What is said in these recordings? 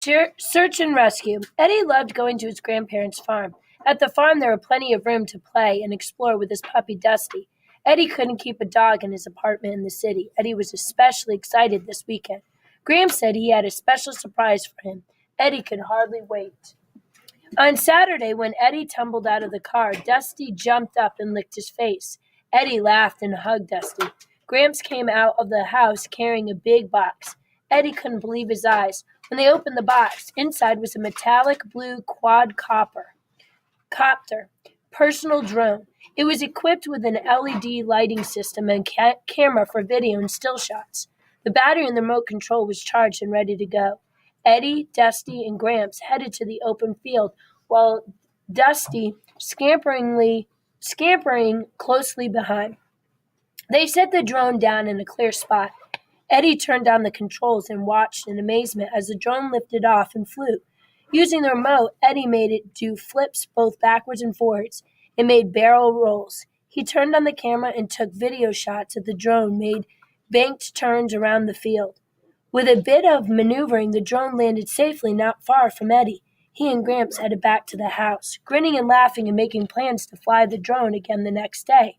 Search and rescue. Eddie loved going to his grandparents' farm. At the farm, there was plenty of room to play and explore with his puppy Dusty. Eddie couldn't keep a dog in his apartment in the city. Eddie was especially excited this weekend. Graham said he had a special surprise for him. Eddie could hardly wait. On Saturday, when Eddie tumbled out of the car, Dusty jumped up and licked his face. Eddie laughed and hugged Dusty. Gramps came out of the house carrying a big box. Eddie couldn't believe his eyes. When they opened the box, inside was a metallic blue quadcopter personal drone. It was equipped with an LED lighting system and camera for video and still shots. The battery in the remote control was charged and ready to go. Eddie, Dusty, and Gramps headed to the open field while Dusty scampering closely behind. They set the drone down in a clear spot. Eddie turned on the controls and watched in amazement as the drone lifted off and flew. Using the remote, Eddie made it do flips both backwards and forwards. It made barrel rolls. He turned on the camera and took video shots of the drone made banked turns around the field. With a bit of maneuvering, the drone landed safely not far from Eddie. He and Gramps headed back to the house, grinning and laughing and making plans to fly the drone again the next day.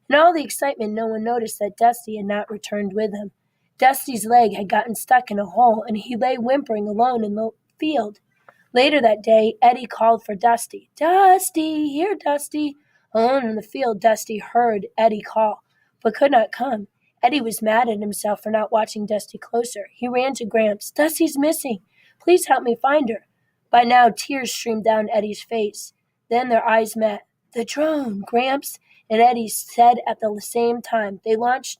In all the excitement, no one noticed that Dusty had not returned with him. Dusty's leg had gotten stuck in a hole, and he lay whimpering alone in the field. Later that day, Eddie called for Dusty. "Dusty, here, Dusty." Alone in the field, Dusty heard Eddie call, but could not come. Eddie was mad at himself for not watching Dusty closer. He ran to Gramps. "Dusty's missing. Please help me find her." By now, tears streamed down Eddie's face. Then their eyes met. "The drone," Gramps and Eddie said at the same time. They launched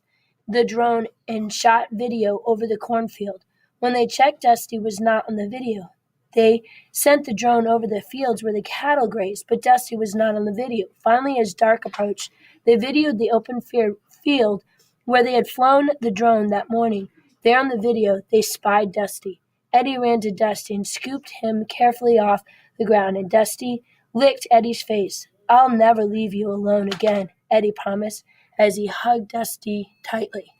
the drone and shot video over the cornfield. When they checked, Dusty was not on the video. They sent the drone over the fields where the cattle grazed, but Dusty was not on the video. Finally, as dark approached, they videoed the open field where they had flown the drone that morning. There on the video, they spied Dusty. Eddie ran to Dusty and scooped him carefully off the ground, and Dusty licked Eddie's face. "I'll never leave you alone again," Eddie promised as he hugged Dusty tightly.